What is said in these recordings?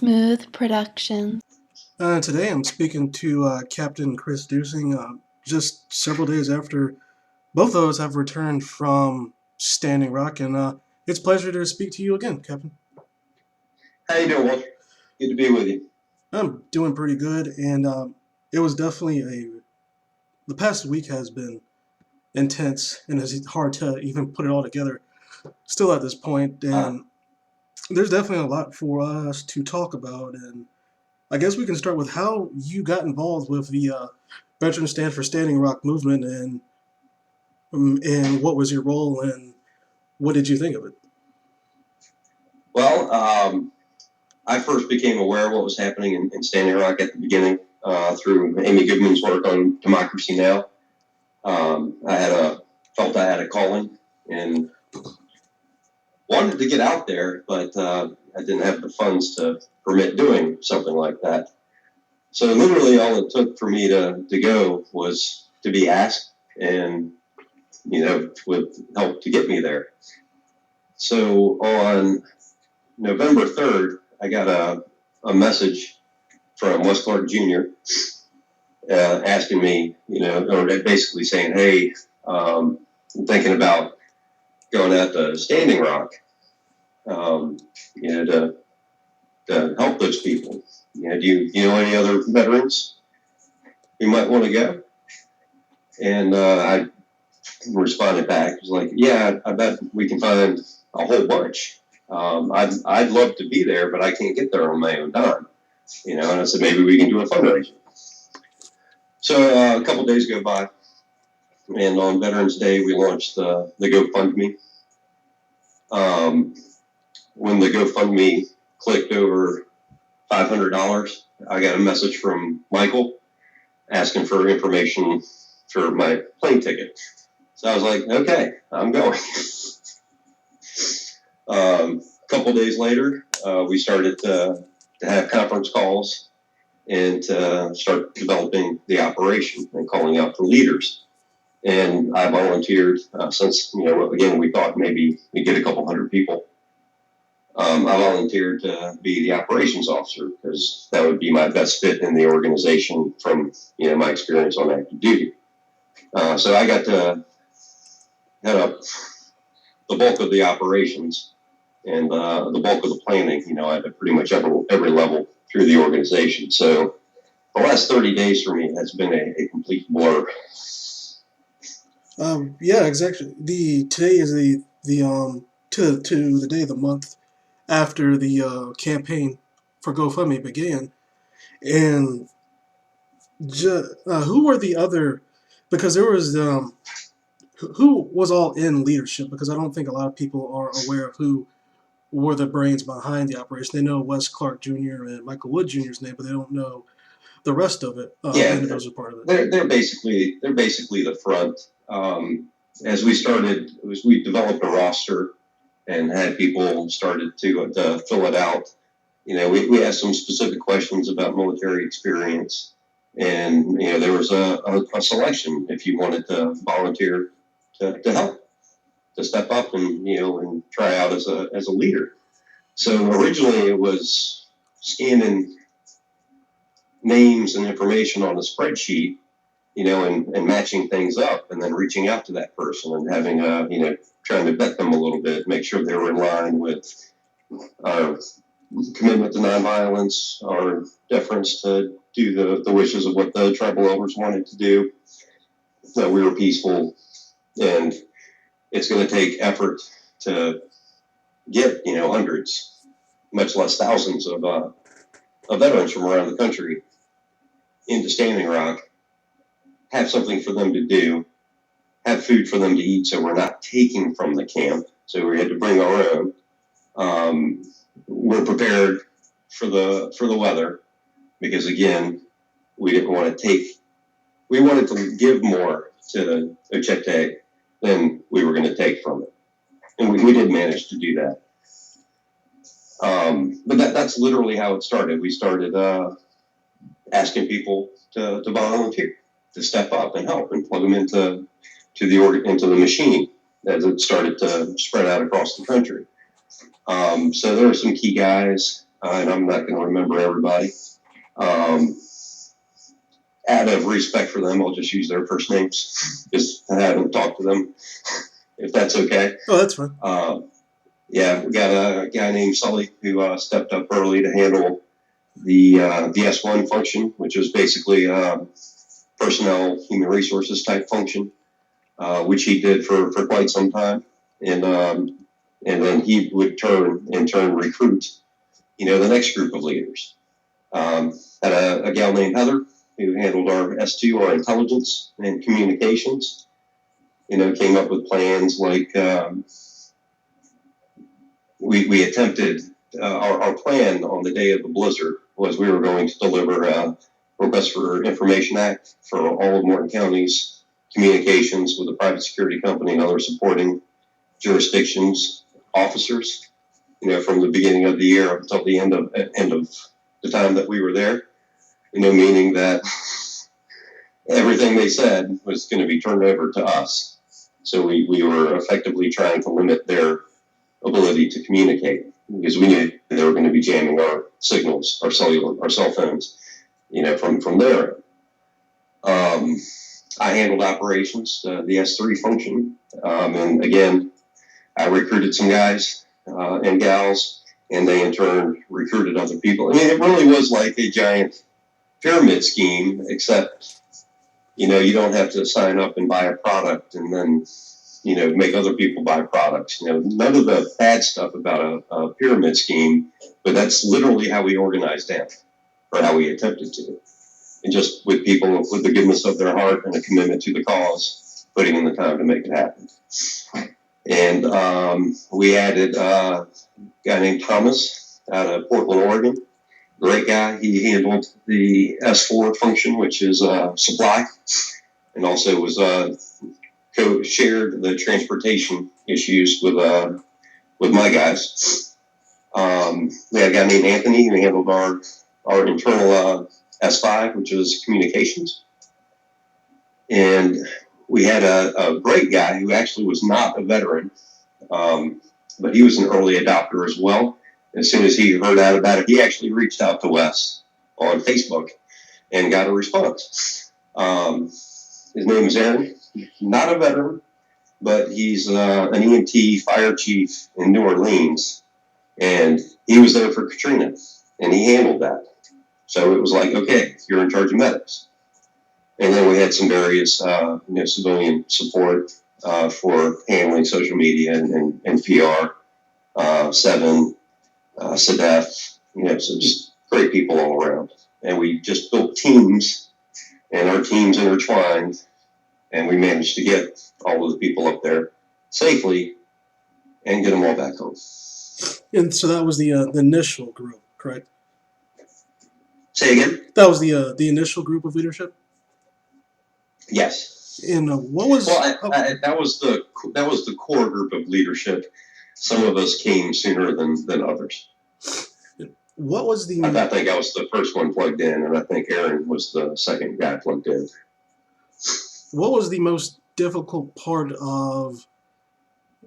Smooth Productions. Today I'm speaking to Captain Chris Duesing just several days after both of us have returned from Standing Rock, and it's a pleasure to speak to you again, Captain. How you doing, Walter? Good to be with you. I'm doing pretty good, and it was definitely the past week has been intense, and it's hard to even put it all together still at this point, and there's definitely a lot for us to talk about, and I guess we can start with how you got involved with the Veterans Stand for Standing Rock movement, and what was your role, and what did you think of it? Well, I first became aware of what was happening in Standing Rock at the beginning through Amy Goodman's work on Democracy Now! Felt I had a calling and wanted to get out there, but I didn't have the funds to permit doing something like that. So literally all it took for me to go was to be asked, and with help to get me there. So on November 3rd, I got a message from Wes Clark Jr. Asking me, or basically saying, hey, I'm thinking about going out to Standing Rock, to help those people. Do you know any other veterans who might want to go? And I responded back. I was like, yeah, I bet we can find a whole bunch. I'd love to be there, but I can't get there on my own dime. And I said, maybe we can do a fundraiser. So a couple days go by, and on Veterans Day, we launched the GoFundMe. When the GoFundMe clicked over $500, I got a message from Michael asking for information for my plane ticket. So I was like, okay, I'm going. A couple days later, we started to have conference calls and to start developing the operation and calling out for leaders. And I volunteered since, again, we thought maybe we'd get a couple hundred people. I volunteered to be the operations officer because that would be my best fit in the organization from, my experience on active duty. So I got to head up the bulk of the operations and the bulk of the planning, at pretty much every level through the organization. So the last 30 days for me has been a complete blur. Yeah, exactly. Today is the to the day of the month after the campaign for GoFundMe began, and who were the other? Because there was who was all in leadership, because I don't think a lot of people are aware of who were the brains behind the operation. They know Wes Clark Jr. and Michael Wood Jr.'s name, but they don't know the rest of it. Yeah, those are part of it. They're basically the front. As we developed a roster and had people started to fill it out. We asked some specific questions about military experience, and there was a selection if you wanted to volunteer to help, to step up and try out as a leader. So originally it was scanning names and information on a spreadsheet, and matching things up, and then reaching out to that person and having trying to vet them a little bit, make sure they were in line with our commitment to nonviolence, our deference to do the wishes of what the tribal elders wanted to do, that we were peaceful. And it's going to take effort to get, hundreds, much less thousands of veterans from around the country into Standing Rock, have something for them to do, have food for them to eat, so we're not taking from the camp. So we had to bring our own. We're prepared for the weather because, again, we didn't want to take. We wanted to give more to Ochete than we were going to take from it, and we did manage to do that. But that's literally how it started. We started asking people to volunteer, to step up and help and plug them into the machine as it started to spread out across the country. So there were some key guys and I'm not going to remember everybody. Out of respect for them, I'll just use their first names, just I haven't talked to them, if that's okay. Oh, that's fine. Yeah, we got a guy named Sully who stepped up early to handle the S1 function, which was basically personnel human resources type function, which he did for quite some time, and then he would turn recruit, the next group of leaders. Had a gal named Heather who handled our S2, our intelligence and communications. Came up with plans like we attempted. Our plan on the day of the blizzard was we were going to deliver a Request for Information Act for all of Morton County's communications with the private security company and other supporting jurisdictions officers, from the beginning of the year until the end of the time that we were there, meaning that everything they said was going to be turned over to us. So we were effectively trying to limit their ability to communicate because we knew they were going to be jamming our signals, our cell phones, from there. I handled operations, the S3 function, and again, I recruited some guys and gals, and they in turn recruited other people. I mean, it really was like a giant pyramid scheme, except, you don't have to sign up and buy a product and then, make other people buy products. None of the bad stuff about a pyramid scheme, but that's literally how we organized down, or how we attempted to. And just with people with the goodness of their heart and a commitment to the cause, putting in the time to make it happen. And we added a guy named Thomas out of Portland, Oregon. Great guy. He handled the S4 function, which is supply, and also was shared the transportation issues with my guys. We had a guy named Anthony who handled our internal S5, which is communications. And we had a great guy who actually was not a veteran, but he was an early adopter as well. As soon as he heard out about it, he actually reached out to Wes on Facebook and got a response. His name is Aaron, not a veteran, but he's an EMT fire chief in New Orleans, and he was there for Katrina, and he handled that. So it was like, okay, you're in charge of medics. And then we had some various, civilian support for handling social media and PR, 7, SEDEF, so just great people all around. And we just built teams, and our teams intertwined, and we managed to get all of the people up there safely and get them all back home. And so that was the initial group, correct? Say again? That was the initial group of leadership? Yes. And what was... Well, that was the core group of leadership. Some of us came sooner than others. What was the... I think I was the first one plugged in, and I think Aaron was the second guy plugged in. What was the most difficult part of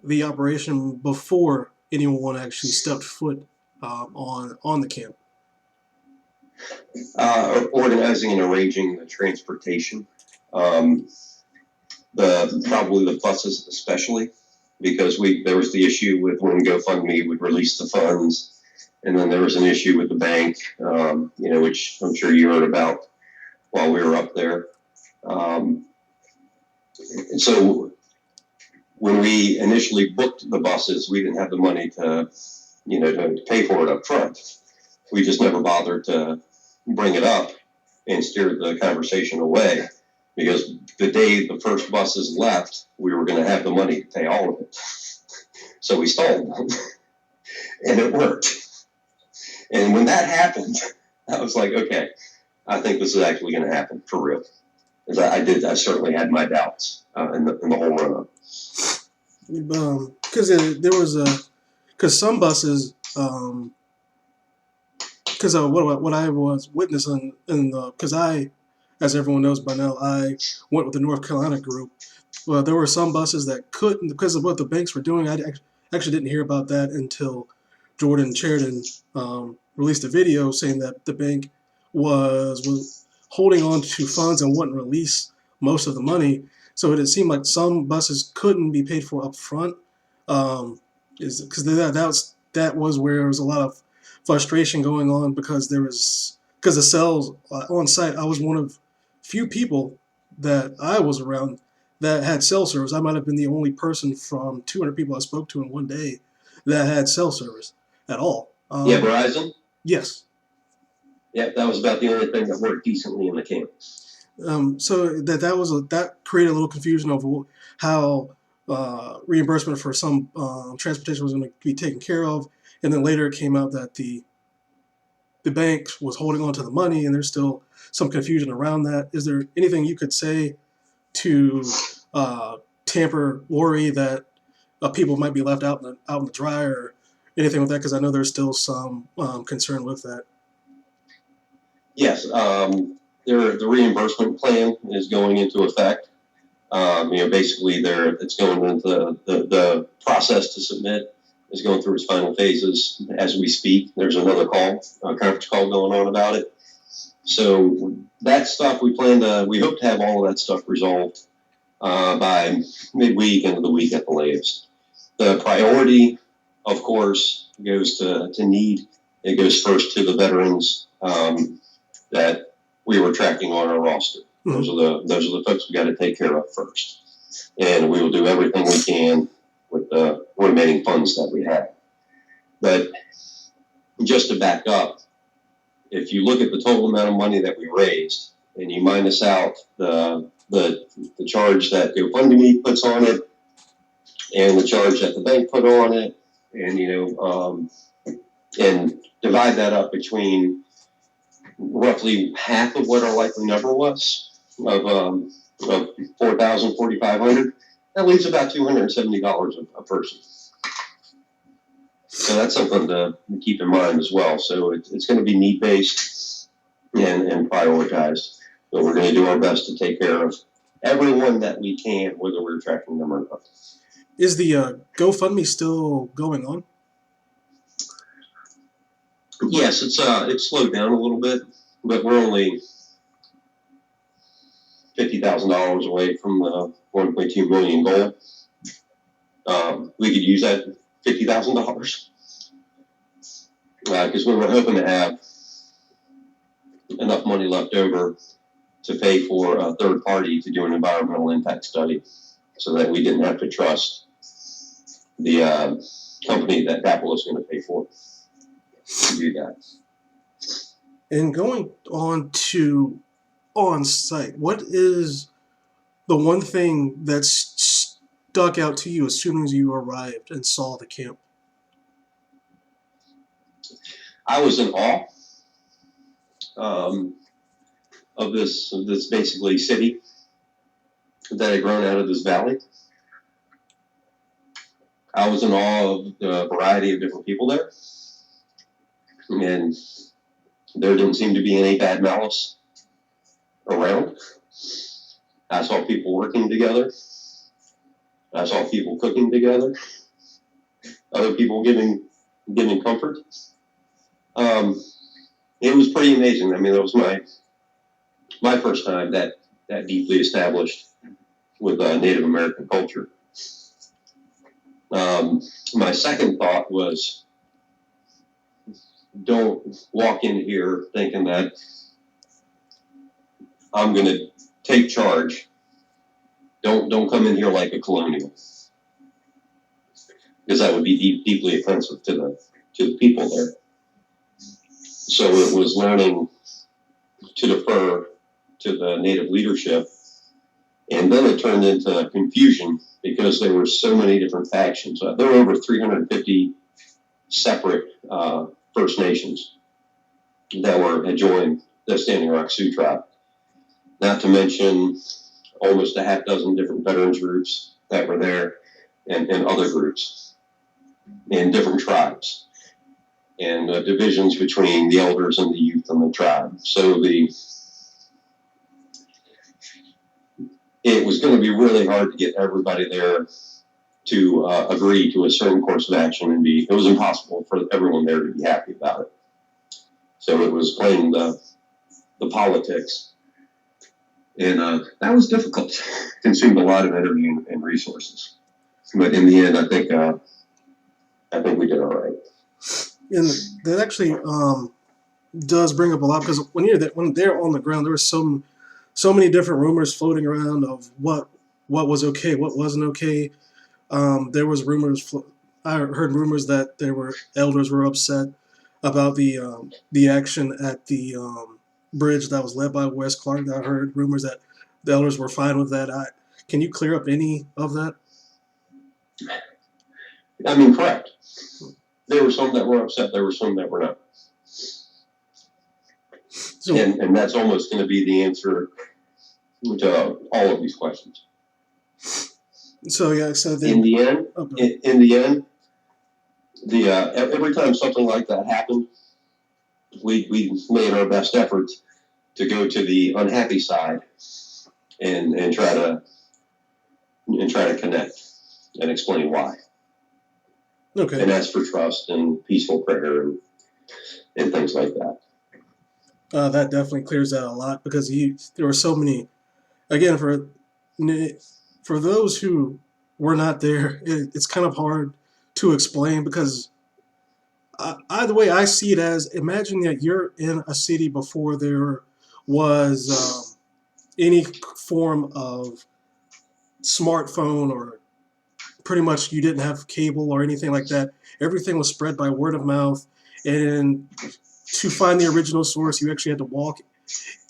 the operation before anyone actually stepped foot on the camp? Organizing and arranging the transportation. Probably the buses especially, because there was the issue with when GoFundMe would release the funds, and then there was an issue with the bank, which I'm sure you heard about while we were up there. And so when we initially booked the buses, we didn't have the money to pay for it up front. We just never bothered to bring it up and steered the conversation away, because the day the first buses left, we were going to have the money to pay all of it. So we stalled them, and it worked. And when that happened, I was like, okay, I think this is actually going to happen for real. Because I certainly had my doubts in the whole run-up. Because some buses, because what I was witnessing because I, as everyone knows by now, I went with the North Carolina group. Well, there were some buses that couldn't, because of what the banks were doing. I actually didn't hear about that until Jordan Sheridan released a video saying that the bank was holding on to funds and wouldn't release most of the money. So it seemed like some buses couldn't be paid for up front. Is because that was where there was a lot of frustration going on because the cells on site. I was one of few people that I was around that had cell service. I might have been the only person from 200 people I spoke to in one day that had cell service at all. Yeah, Verizon? Yes. Yep, that was about the only thing that worked decently in the camp. So that created a little confusion of how reimbursement for some transportation was going to be taken care of, and then later it came out that the bank was holding on to the money, and there's still some confusion around that. Is there anything you could say to tamper worry that people might be left out in the dry or anything with that? Because I know there's still some concern with that. Yes, the reimbursement plan is going into effect. Basically, it's going into the process to submit is going through its final phases as we speak. There's another conference call going on about it. So that stuff we hope to have all of that stuff resolved by midweek, end of the week at the latest. The priority, of course, goes to need. It goes first to the veterans that we were tracking on our roster. Those are the folks we got to take care of first, and we will do everything we can with the remaining funds that we have. But just to back up, if you look at the total amount of money that we raised, and you minus out the charge that GoFundMe puts on it, and the charge that the bank put on it, and and divide that up between roughly half of what our likely number was of 4,000, 4,500. That leaves about $270 a person. So that's something to keep in mind as well. So it's going to be need-based and prioritized. So we're going to do our best to take care of everyone that we can, whether we're tracking them or not. Is the GoFundMe still going on? Yes, it's slowed down a little bit, but we're only $50,000 away from the 1.2 million goal. We could use that $50,000 because we were hoping to have enough money left over to pay for a third party to do an environmental impact study, so that we didn't have to trust the company that DAPL is going to pay for to do that. And going on to on-site, what is the one thing that stuck out to you as soon as you arrived and saw the camp? I was in awe of this basically city that had grown out of this valley. I was in awe of the variety of different people there, and there didn't seem to be any bad malice around. I saw people working together. I saw people cooking together. Other people giving comfort. It was pretty amazing. I mean, that was my first time that deeply established with Native American culture. My second thought was, don't walk in here thinking that I'm going to take charge. Don't come in here like a colonial, because that would be deeply offensive to the people there. So it was learning to defer to the Native leadership, and then it turned into confusion because there were so many different factions. There were over 350 separate First Nations that had joined the Standing Rock Sioux tribe. Not to mention almost a half dozen different veterans groups that were there, and other groups in different tribes, and divisions between the elders and the youth and the tribe. So it was going to be really hard to get everybody there to agree to a certain course of action, and it was impossible for everyone there to be happy about it. So it was playing the politics. And that was difficult. Consumed a lot of energy and resources. But in the end, I think we did all right. And that actually does bring up a lot, because when they're on the ground, there were so many different rumors floating around of what was okay, what wasn't okay. There was rumors. I heard rumors that elders were upset about the action at the bridge that was led by Wes Clark. I heard rumors that the elders were fine with that. Can you clear up any of that? I mean, correct. There were some that were upset. There were some that were not. So, and that's almost going to be the answer to all of these questions. So yeah, so in the end, every time something like that happened, we made our best efforts to go to the unhappy side and try to connect and explain why. Okay. And ask for trust and peaceful prayer and things like that. That definitely clears that a lot, because there were so many. Again, for those who were not there, it's kind of hard to explain, because either way, I see it as, imagine that you're in a city before there was any form of smartphone, or pretty much you didn't have cable or anything like that. Everything was spread by word of mouth, and to find the original source, you actually had to walk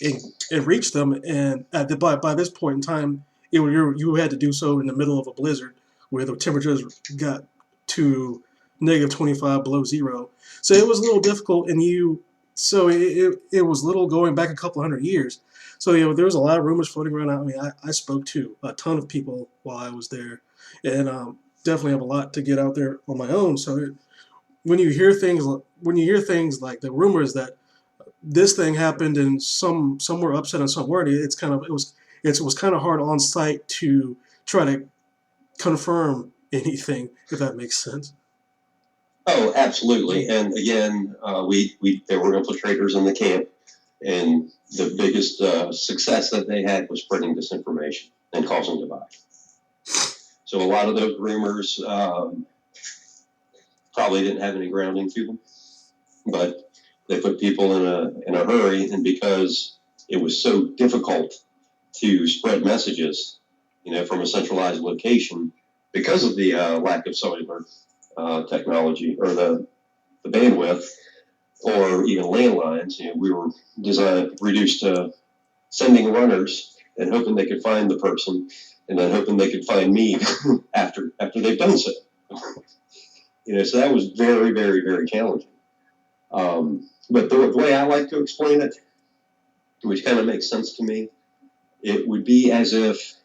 and reach them. And by this point in time, you had to do so in the middle of a blizzard where the temperatures got to -25 below zero. So it was a little difficult, and it was little going back a couple hundred years. So there was a lot of rumors floating around. I mean, I spoke to a ton of people while I was there, and definitely have a lot to get out there on my own. So when you hear things like the rumors that this thing happened and some were upset and some weren't, it was kind of hard on site to try to confirm anything, if that makes sense. Oh, absolutely. And again, there were infiltrators in the camp, and the biggest success that they had was spreading disinformation and causing divide. So a lot of those rumors probably didn't have any grounding to them, but they put people in a hurry, and because it was so difficult to spread messages, from a centralized location, because of the lack of cellular technology or the bandwidth, or even landlines, we were reduced to sending runners and hoping they could find the person, and then hoping they could find me after they've done so. So that was very, very, very challenging. But the way I like to explain it, which kind of makes sense to me, it would be as if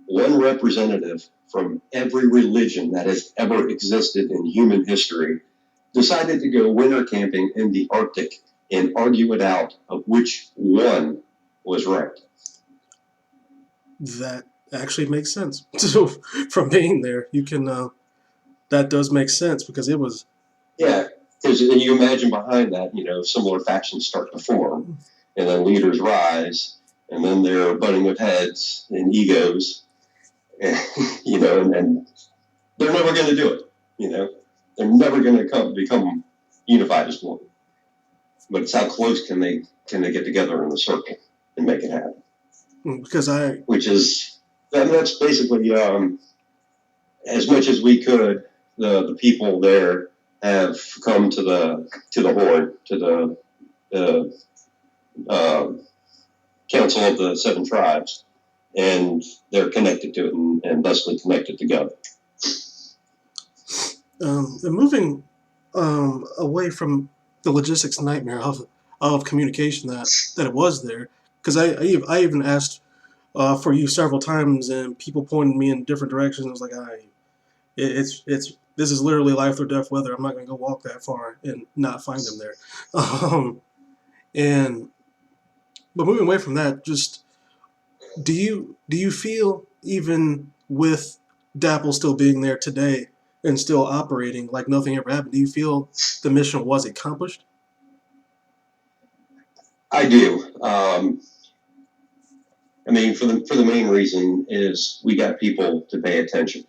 one representative from every religion that has ever existed in human history decided to go winter camping in the Arctic and argue it out of which one was right. That actually makes sense. So from being there, you can that does make sense, because it was. Yeah, because you imagine behind that, similar factions start to form, and then leaders rise, and then they're butting with heads and egos, and they're never going to do it. They're never going to become unified as one. But it's how close can they get together in the circle and make it happen? That's basically as much as we could. The people there have come to the horde, to the Council of the Seven Tribes, and they're connected to it and thusly connected together. And moving away from the logistics nightmare of communication that it was there, because I even asked for you several times, and people pointed me in different directions. I was like, this is literally life or death weather. I'm not going to go walk that far and not find them there. But moving away from that, just do you feel, even with DAPL still being there today and still operating like nothing ever happened, do you feel the mission was accomplished? I do. I mean, for the main reason is we got people to pay attention,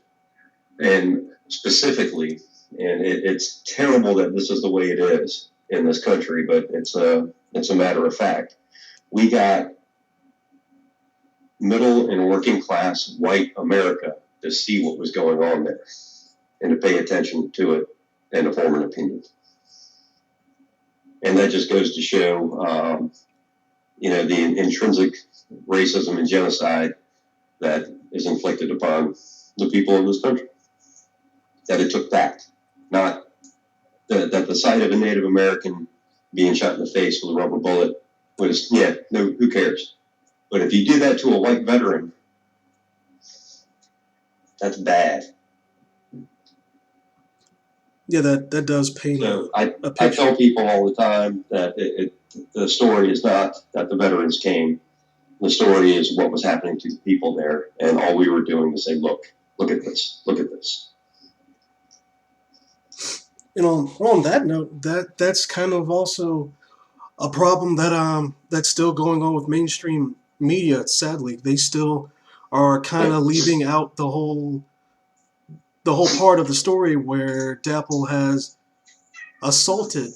and specifically, and it's terrible that this is the way it is in this country, but it's a matter of fact. We got middle and working class white America to see what was going on there and to pay attention to it and to form an opinion. And that just goes to show, the intrinsic racism and genocide that is inflicted upon the people of this country. That it took that, not that the sight of a Native American being shot in the face with a rubber bullet was, no, who cares? But if you do that to a white veteran, that's bad. Yeah, that does paint So a I picture. tell people all the time that the story is not that the veterans came. The story is what was happening to the people there, and all we were doing was say, look at this, look at this. On that note, that's kind of also a problem that's still going on with mainstream media. Sadly, they still are kind of leaving out the whole part of the story where DAPL has assaulted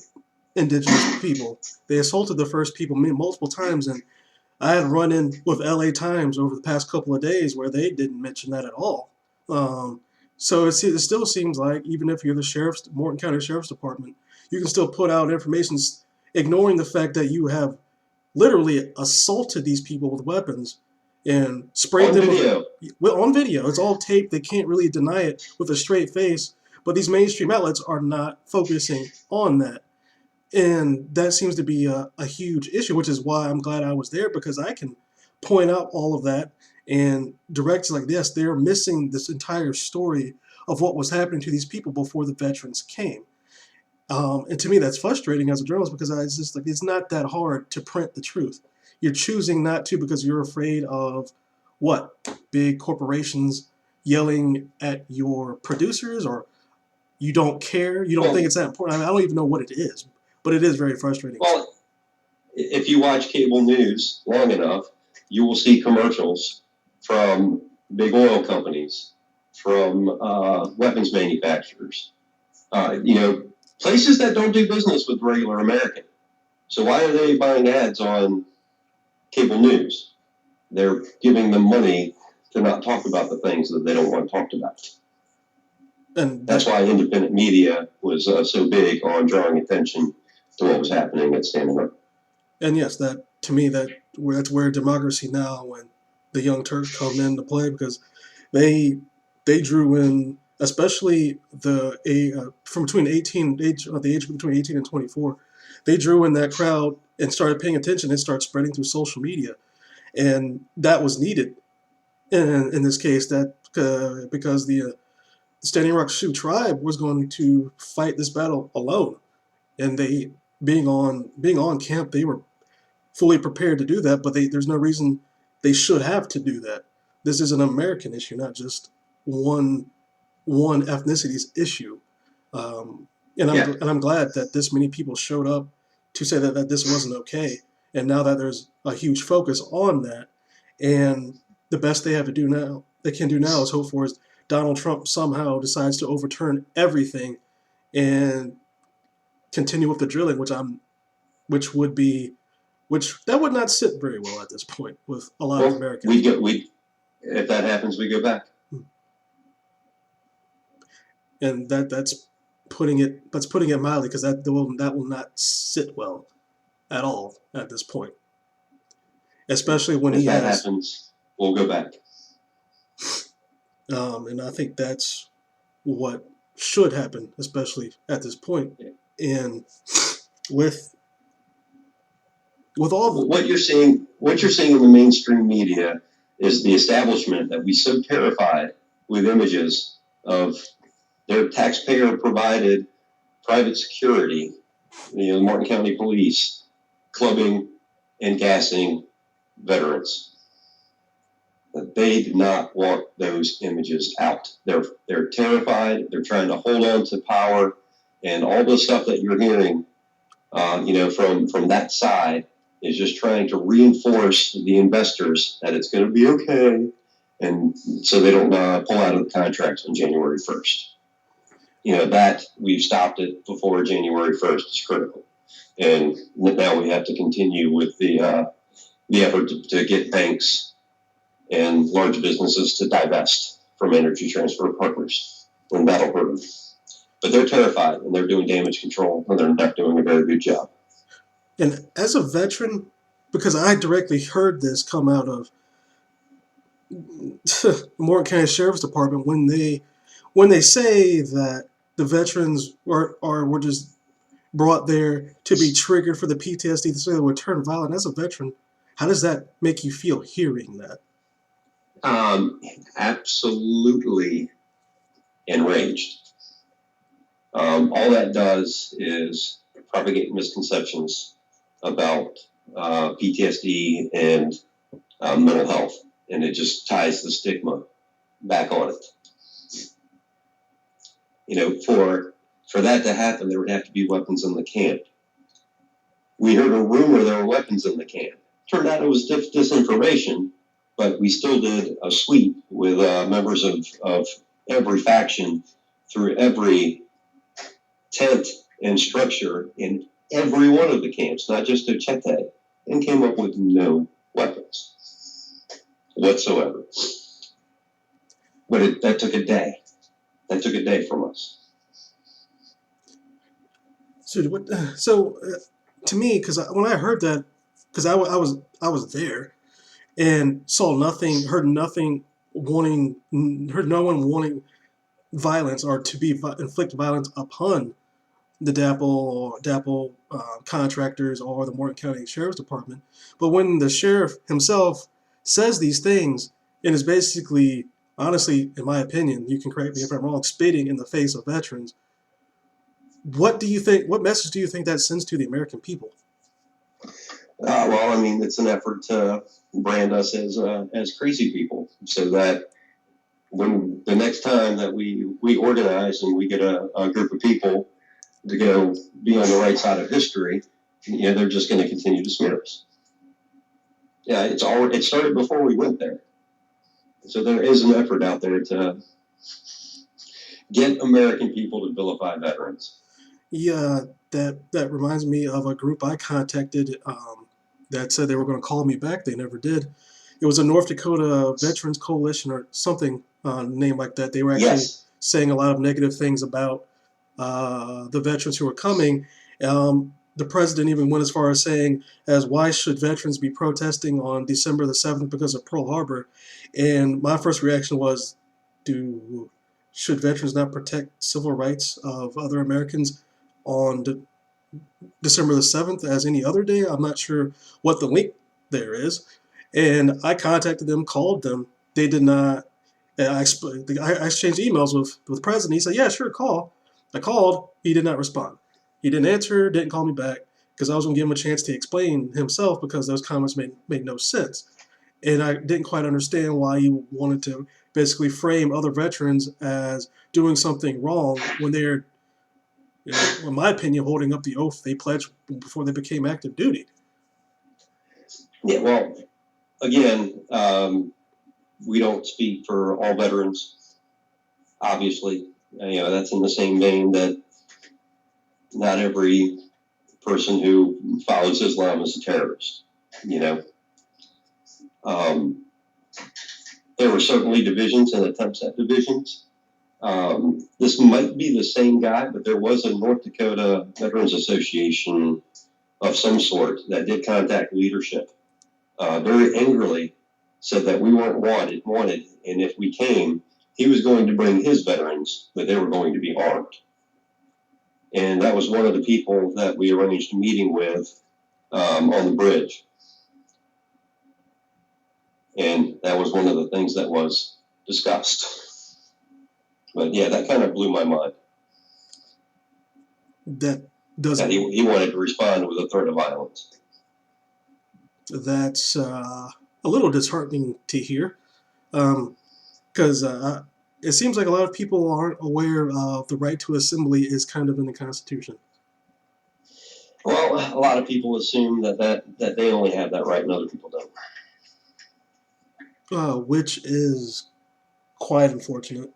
indigenous people. They assaulted the first people multiple times, and I had run in with LA Times over the past couple of days where they didn't mention that at all. So it still seems like even if you're the Morton County Sheriff's Department, you can still put out information ignoring the fact that you have literally assaulted these people with weapons and sprayed On them video. on video. It's all taped. They can't really deny it with a straight face. But these mainstream outlets are not focusing on that. And that seems to be a huge issue, which is why I'm glad I was there, because I can point out all of that and direct like this. They're missing this entire story of what was happening to these people before the veterans came. And to me, that's frustrating as a journalist because it's just like it's not that hard to print the truth. You're choosing not to because you're afraid of what? Big corporations yelling at your producers, or you don't care. You don't think it's that important. I mean, I don't even know what it is, but it is very frustrating. Well, if you watch cable news long enough, you will see commercials from big oil companies, from weapons manufacturers, places that don't do business with regular American. So why are they buying ads on cable news? They're giving them money to not talk about the things that they don't want talked about. And that's why independent media was so big on drawing attention to what was happening at Standing Rock. And yes, that to me that's where democracy now, when the Young Turks come into play, because they drew in, especially the age between 18 and 24, they drew in that crowd and started paying attention and started spreading through social media, and that was needed in this case, that because the Standing Rock Sioux tribe was going to fight this battle alone, and they being on camp, they were fully prepared to do that, but there's no reason they should have to do that. This is an American issue, not just one ethnicity's issue. And I'm glad that this many people showed up to say that this wasn't okay. And now that there's a huge focus on that, and the best they can do now is hope for is Donald Trump somehow decides to overturn everything and continue with the drilling, which that would not sit very well at this point with a lot of Americans. If that happens, we go back. And that's putting it mildly, because that will not sit well at all at this point. Especially when if that happens, we'll go back. And I think that's what should happen, especially at this point. And with all what you're seeing in the mainstream media is the establishment that we so terrified with images of their taxpayer provided private security, the Martin County Police, clubbing and gassing veterans. That they do not want those images out. They're terrified. They're trying to hold on to power, and all the stuff that you're hearing, from that side is just trying to reinforce the investors that it's going to be okay, and so they don't pull out of the contracts on January 1st. That we've stopped it before January 1st is critical. And now we have to continue with the effort to get banks and large businesses to divest from Energy Transfer Partners, when that'll hurt them. But they're terrified, and they're doing damage control, and they're not doing a very good job. And as a veteran, because I directly heard this come out of Morgan County Sheriff's Department when they say that the veterans were just brought there to be triggered for the PTSD, so they would turn violent. As a veteran, how does that make you feel hearing that? Absolutely enraged. All that does is propagate misconceptions about PTSD and mental health, and it just ties the stigma back on it. For that to happen, there would have to be weapons in the camp. We heard a rumor there were weapons in the camp. Turned out it was disinformation, but we still did a sweep with members of every faction through every tent and structure in every one of the camps, not just Ochete, and came up with no weapons whatsoever. But that took a day. That took a day from us. So to me, because when I heard that, because I was there and saw nothing, heard nothing heard no one wanting violence or to inflict violence upon the DAPL contractors or the Morgan County Sheriff's Department. But when the sheriff himself says these things and is basically, honestly, in my opinion, you can correct me if I'm wrong, spitting in the face of veterans, what do you think? What message do you think that sends to the American people? Well, I mean, it's an effort to brand us as crazy people, so that when the next time that we organize and we get a group of people to go be on the right side of history, they're just going to continue to smear us. Yeah, it started before we went there. So there is an effort out there to get American people to vilify veterans. Yeah, that reminds me of a group I contacted that said they were going to call me back. They never did. It was a North Dakota Veterans Coalition or something name like that. They were actually saying a lot of negative things about the veterans who were coming. The president even went as far as saying, why should veterans be protesting on December the 7th because of Pearl Harbor? And my first reaction was, should veterans not protect civil rights of other Americans on December the 7th as any other day? I'm not sure what the link there is. And I contacted them, called them. They did not. I exchanged emails with the president. He said, yeah, sure, call. I called. He did not respond. He didn't answer, didn't call me back, because I was going to give him a chance to explain himself, because those comments made no sense. And I didn't quite understand why he wanted to basically frame other veterans as doing something wrong when they're, in my opinion, holding up the oath they pledged before they became active duty. Yeah, well, again, we don't speak for all veterans, obviously. That's in the same vein that not every person who follows Islam is a terrorist. There were certainly divisions and attempts at divisions. This might be the same guy, but there was a North Dakota Veterans Association of some sort that did contact leadership very angrily, said that we weren't wanted, and if we came, he was going to bring his veterans, but they were going to be armed. And that was one of the people that we arranged a meeting with on the bridge. And that was one of the things that was discussed. But yeah, that kind of blew my mind. That doesn't. He wanted to respond with a threat of violence. That's a little disheartening to hear, because it seems like a lot of people aren't aware of the right to assembly is kind of in the Constitution. Well, a lot of people assume that they only have that right and other people don't. Which is quite unfortunate.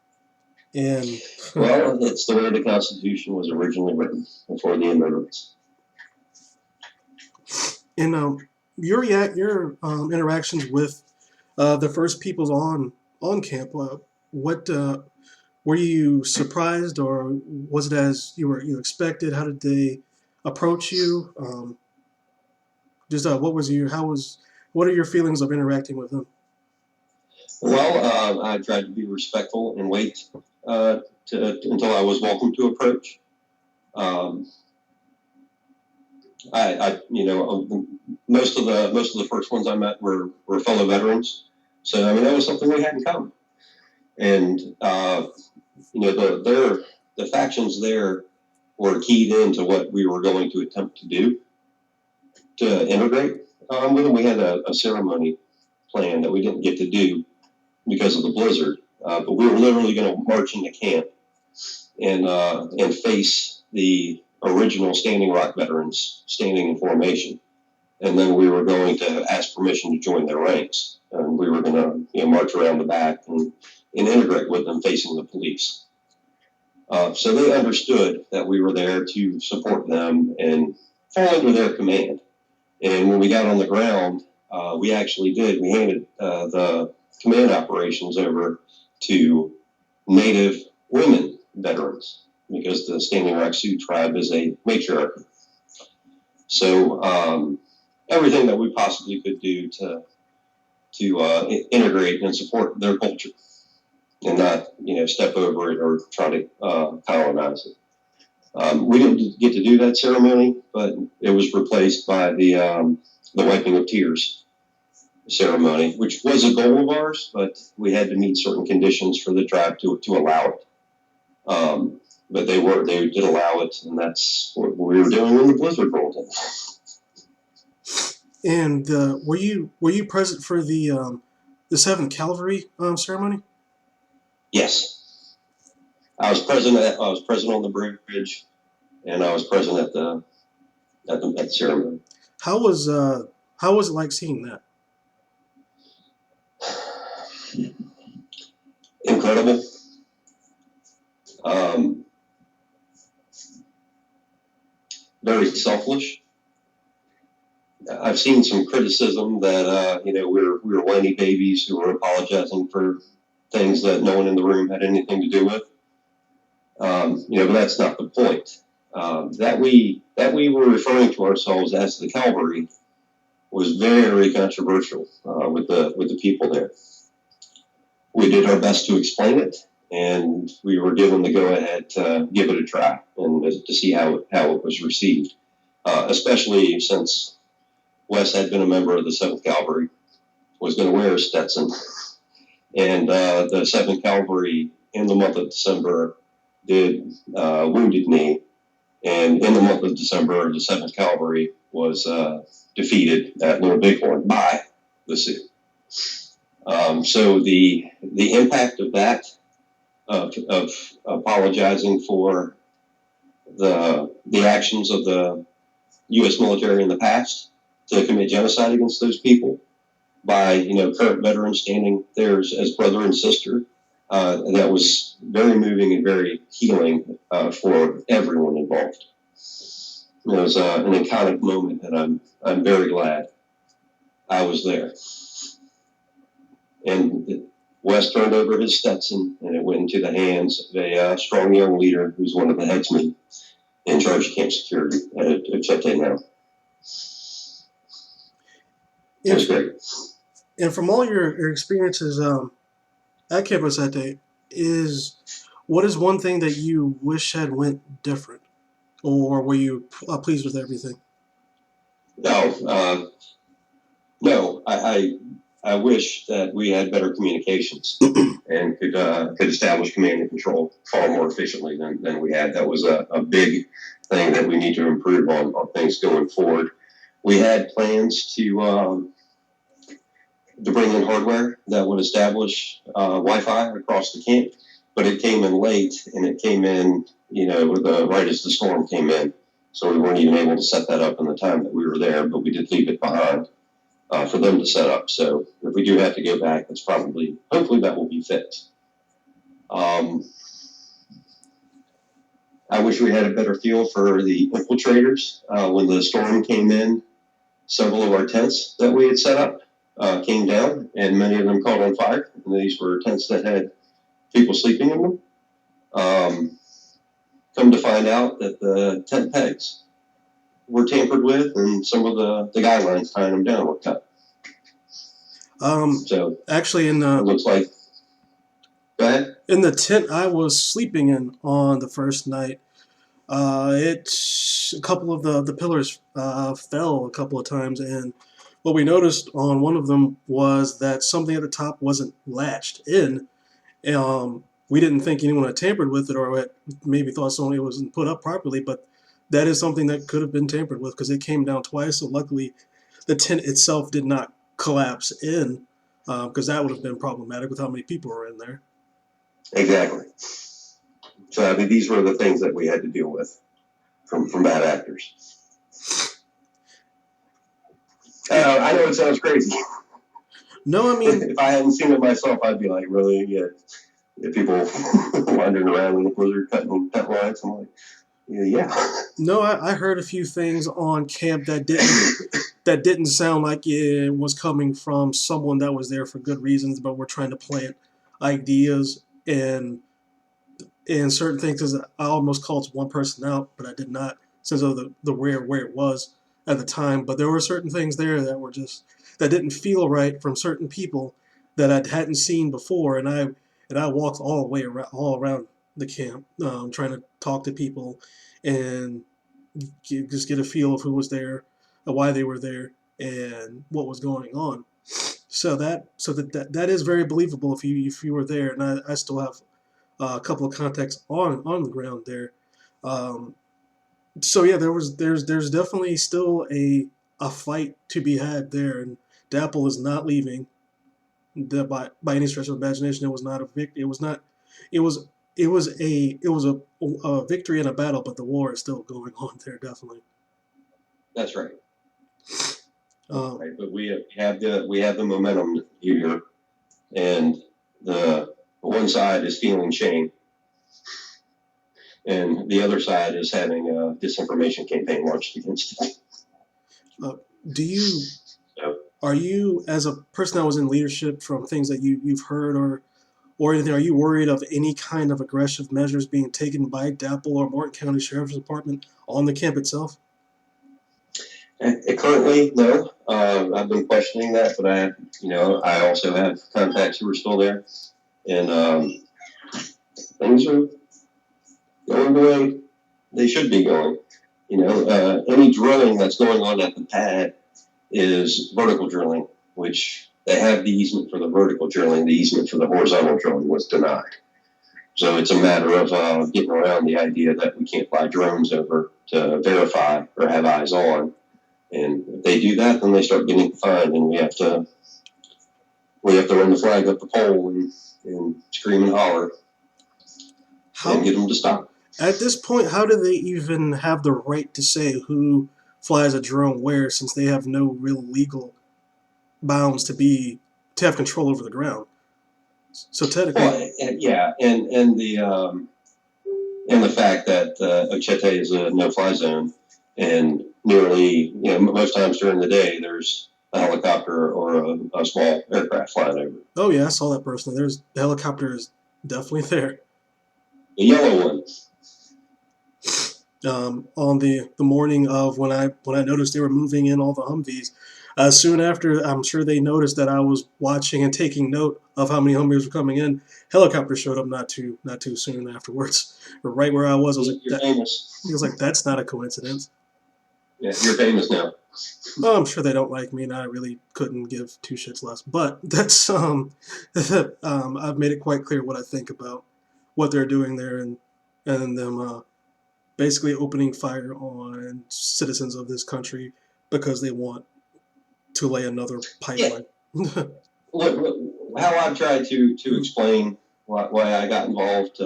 And Well, it's the way the Constitution was originally written before the amendments. and your interactions with the first peoples on camp, what were you surprised, or was it as you expected? How did they approach you? Just what are your feelings of interacting with them? Well, I tried to be respectful and wait until I was welcome to approach. Um, most of the first ones I met were fellow veterans, so I mean that was something we had in common. And the factions there were keyed into what we were going to attempt to do to integrate with them. We had a ceremony plan that we didn't get to do because of the blizzard, but we were literally going to march into camp and face the original Standing Rock veterans standing in formation, and then we were going to ask permission to join their ranks, and we were going to march around the back and integrate with them facing the police. So they understood that we were there to support them and fall under their command. And when we got on the ground, we actually did. We handed the command operations over to Native women veterans because the Standing Rock Sioux tribe is a matriarchy. So everything that we possibly could do to integrate and support their culture and not step over it or try to colonize it. We didn't get to do that ceremony, but it was replaced by the wiping of tears ceremony, which was a goal of ours, but we had to meet certain conditions for the tribe to allow it. But they did allow it, and that's what we were doing when the blizzard rolled in. And were you present for the 7th Cavalry ceremony? Yes, I was present. I was present on the bridge, and I was present at the ceremony. How was it like seeing that? Incredible. Very selfish. I've seen some criticism that we were whiny babies who were apologizing for things that no one in the room had anything to do with. But that's not the point. That we were referring to ourselves as the cavalry was very controversial with the people there. We did our best to explain it, and we were given the go-ahead to give it a try and to see how it was received, especially since Wes had been a member of the 7th Cavalry, was going to wear a Stetson, and the 7th Cavalry in the month of December did Wounded Knee, and in the month of December, the 7th Cavalry was defeated at Little Bighorn by the Sioux. So the impact of that, of apologizing for the actions of the U.S. military in the past to commit genocide against those people by current veterans standing there as brother and sister, that was very moving and very healing for everyone involved. It was an iconic moment, and I'm very glad I was there. And Wes turned over his Stetson, and it went into the hands of a strong young leader who's one of the headsmen in charge of camp security at Chete now. It was great. And from all your experiences at Camp Chete, what is one thing that you wish had went different, or were you pleased with everything? No, I wish that we had better communications and could establish command and control far more efficiently than we had. That was a big thing that we need to improve on things going forward. We had plans to bring in hardware that would establish Wi-Fi across the camp, but it came in late, and it came in right as the storm came in. So we weren't even able to set that up in the time that we were there, but we did leave it behind for them to set up. So if we do have to go back, that's probably, hopefully that will be fixed. I wish we had a better feel for the infiltrators. When the storm came in, several of our tents that we had set up came down, and many of them caught on fire. And these were tents that had people sleeping in them. Come to find out that the tent pegs were tampered with, and some of the guy lines tying them down were cut. So actually, it looks like. Go ahead. In the tent I was sleeping in on the first night, a couple of the pillars fell a couple of times, and what we noticed on one of them was that something at the top wasn't latched in. We didn't think anyone had tampered with it, or had maybe thought someone wasn't put up properly, but that is something that could have been tampered with because it came down twice. So luckily, the tent itself did not collapse in, because that would have been problematic with how many people were in there. Exactly. So I mean, these were the things that we had to deal with from bad actors. I know it sounds crazy. No, I mean, if I hadn't seen it myself, I'd be like, really? Yeah, people wandering around in the blizzard cutting pet lines. I'm like, yeah. No, I heard a few things on camp that didn't sound like it was coming from someone that was there for good reasons, but we're trying to plant ideas and certain things. Because I almost called one person out, but I did not, since of the where it was at the time. But there were certain things there that were just that didn't feel right from certain people that I hadn't seen before, and I walked all the way all around the camp, trying to talk to people and just get a feel of who was there, why they were there, and what was going on. So that is very believable if you were there, and I still have a couple of contacts on the ground there. So yeah, there's definitely still a fight to be had there, and DAPL is not leaving. By any stretch of imagination, it was not a victory. It was not. It was a victory in a battle, but the war is still going on there. Definitely. That's right. Right, but we have the momentum here, and the one side is feeling shame, and the other side is having a disinformation campaign launched against it. Are you, as a person that was in leadership, from things that you've heard or anything, are you worried of any kind of aggressive measures being taken by DAPL or Morton County Sheriff's Department on the camp itself? Currently, no. I've been questioning that, but I also have contacts who are still there, and things are going the way they should be going. Any drilling that's going on at the pad is vertical drilling, which they have the easement for the vertical drilling. The easement for the horizontal drilling was denied. So it's a matter of getting around the idea that we can't fly drones over to verify or have eyes on. And if they do that, then they start getting fined, and we have to run the flag up the pole and scream and holler and get them to stop. At this point, how do they even have the right to say who flies a drone where, since they have no real legal bounds to have control over the ground? So technically, and the fact that Ochete is a no-fly zone, and nearly, most times during the day, there's a helicopter or a small aircraft flying over. Oh yeah, I saw that personally. The helicopter is definitely there. The yellow one. On the morning of when I noticed they were moving in all the Humvees, soon after, I'm sure they noticed that I was watching and taking note of how many Humvees were coming in. Helicopter showed up not too soon afterwards, or right where I was. I was You're famous. He was like, "That's not a coincidence." Yeah, you're famous now. Oh, I'm sure they don't like me, and I really couldn't give two shits less. But that's I've made it quite clear what I think about what they're doing there, and them basically opening fire on citizens of this country because they want to lay another pipeline. Yeah. How I've tried to explain why I got involved,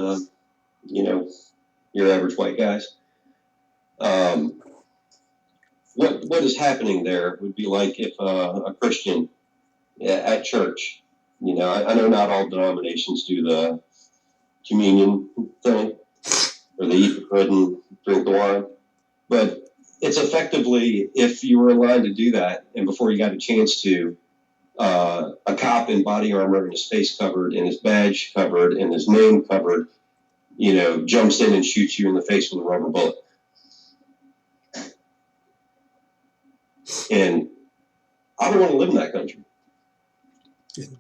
your average white guys. What is happening there would be like if a Christian at church, I know not all denominations do the communion thing, or they eat the bread and drink the wine, but it's effectively, if you were allowed to do that, and before you got a chance to, a cop in body armor and his face covered and his badge covered and his name covered, jumps in and shoots you in the face with a rubber bullet. And I don't want to live in that country.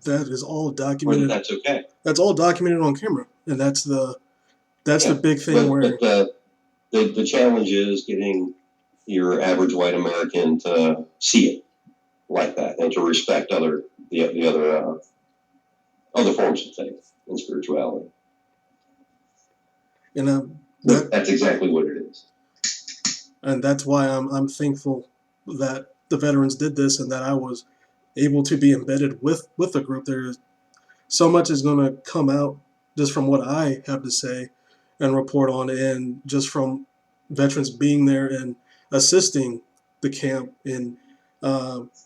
That is all Where documented. that's okay. That's all documented on camera, and that's the big thing. But the challenge is getting your average white American to see it like that and to respect the other forms of faith and spirituality. And that's exactly what it is. And that's why I'm thankful that the veterans did this and that I was able to be embedded with the group. There's so much is going to come out just from what I have to say and report on, and just from veterans being there and assisting the camp in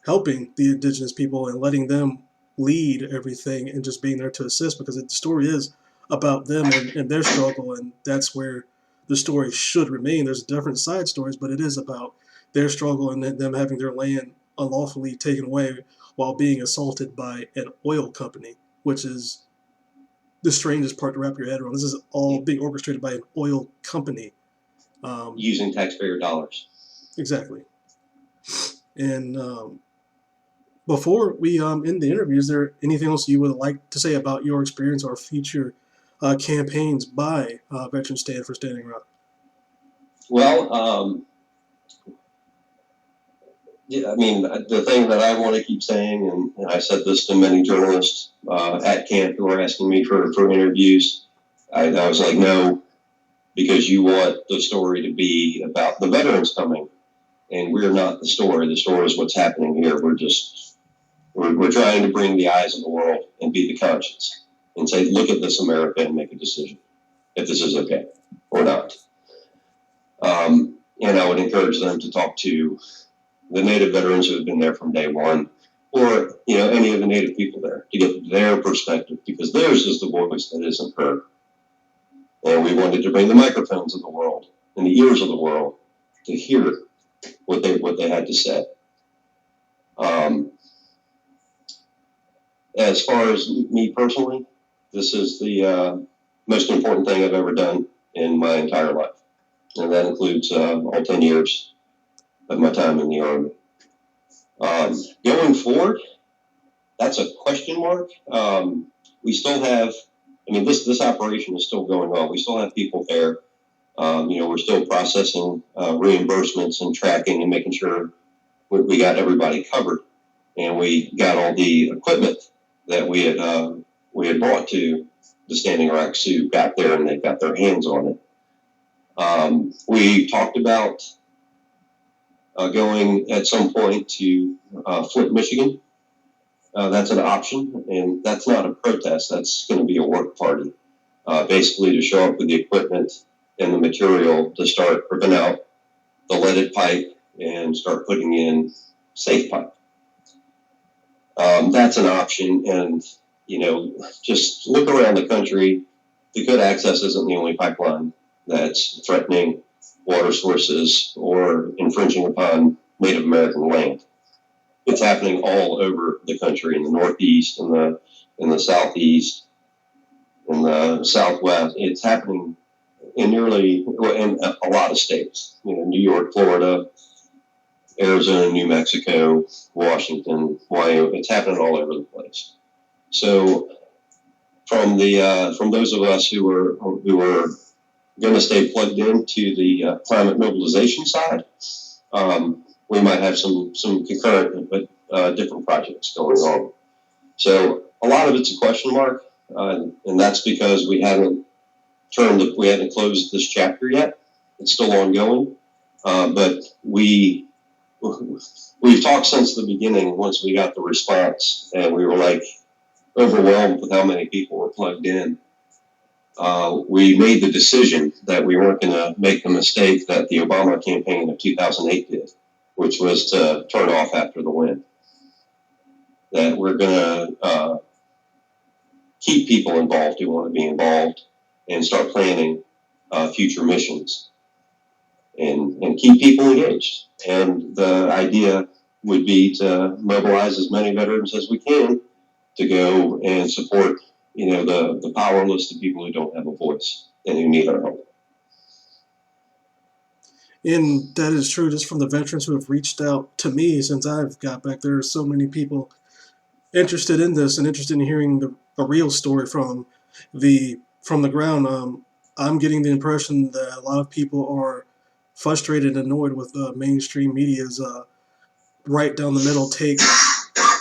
helping the indigenous people and letting them lead everything and just being there to assist, because the story is about them and their struggle, and that's where the story should remain. There's different side stories, but it is about their struggle and them having their land unlawfully taken away while being assaulted by an oil company, which is the strangest part to wrap your head around. This is all being orchestrated by an oil company. Using taxpayer dollars. Exactly. And before we end the interview, is there anything else you would like to say about your experience or future campaigns by Veterans Stand for Standing Rock? Well, the thing that I want to keep saying, and I said this to many journalists at camp who are asking me for interviews, I was like, no, because you want the story to be about the veterans coming, and we're not the story. The story is what's happening here. We're trying to bring the eyes of the world and be the conscience and say, look at this, America, and make a decision if this is okay or not. And I would encourage them to talk to the Native veterans who have been there from day one, or any of the Native people there, to get their perspective, because theirs is the voice that isn't heard. And we wanted to bring the microphones of the world and the ears of the world to hear what they had to say. As far as me personally, this is the most important thing I've ever done in my entire life, and that includes all 10 years of my time in the Army. Going forward, that's a question mark. We still have, this operation is still going on. We still have people there. We're still processing reimbursements and tracking and making sure we got everybody covered, and we got all the equipment that we had brought to the Standing Rock Sioux got there, and they got their hands on it. We talked about going at some point to Flint, Michigan. That's an option, and that's not a protest. That's going to be a work party, basically to show up with the equipment and the material to start ripping out the leaded pipe and start putting in safe pipe. That's an option, and just look around the country. The good access isn't the only pipeline that's threatening water sources or infringing upon Native American land. It's happening all over the country, in the Northeast, in the Southeast, in the Southwest. It's happening in a lot of states. New York, Florida, Arizona, New Mexico, Washington, Wyoming. It's happening all over the place. So, from those of us who are going to stay plugged into the climate mobilization side, we might have some concurrent but different projects going on. So a lot of it's a question mark, and that's because we haven't closed this chapter yet. It's still ongoing, but we've talked since the beginning. Once we got the response, and we were like overwhelmed with how many people were plugged in. we made the decision that we weren't going to make the mistake that the Obama campaign of 2008 did, which was to turn off after the win. That we're going to keep people involved who want to be involved and start planning future missions and keep people engaged. And the idea would be to mobilize as many veterans as we can to go and support, the powerless, the people who don't have a voice and who need our help. And that is true just from the veterans who have reached out to me since I've got back. There are so many people interested in this and interested in hearing a real story from the ground. I'm getting the impression that a lot of people are frustrated and annoyed with mainstream media's right down the middle take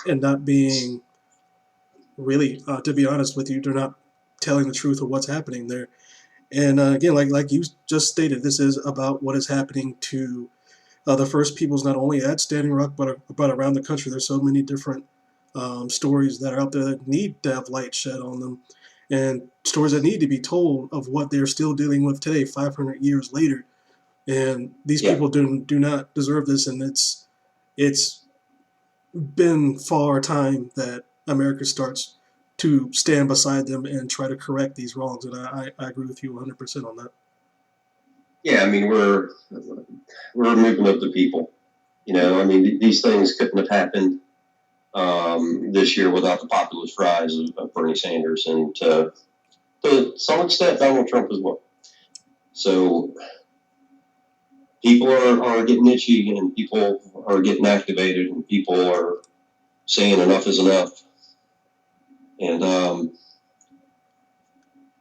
and not being really, to be honest with you, they're not telling the truth of what's happening there. And again, like you just stated, this is about what is happening to the First Peoples, not only at Standing Rock, but around the country. There's so many different stories that are out there that need to have light shed on them, and stories that need to be told of what they're still dealing with today, 500 years later. And these people do not deserve this, and it's been far time that America starts to stand beside them and try to correct these wrongs. And I agree with you 100% on that. Yeah, I mean, we're a movement of the people. These things couldn't have happened this year without the populist rise of Bernie Sanders and to some extent Donald Trump as well. So people are getting itchy and people are getting activated and people are saying enough is enough.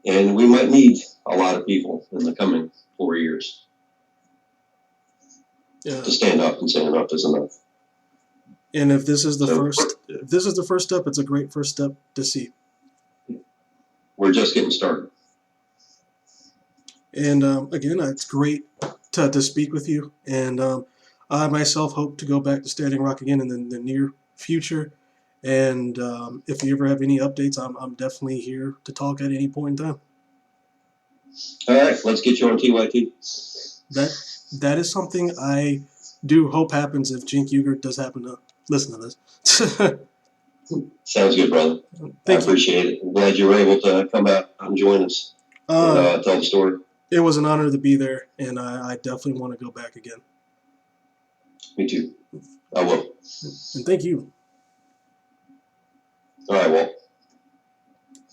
And we might need a lot of people in the coming 4 years to stand up and say enough is enough. And if this is the first step, it's a great first step to see. We're just getting started. And again, it's great to speak with you. And I myself hope to go back to Standing Rock again in the near future. And if you ever have any updates, I'm definitely here to talk at any point in time. All right, let's get you on TYT. That is something I do hope happens if Jink Uger does happen to listen to this. Sounds good, brother. I appreciate it. I'm glad you were able to come out and join us and tell the story. It was an honor to be there, and I definitely want to go back again. Me too. I will. And thank you. All right, Walt.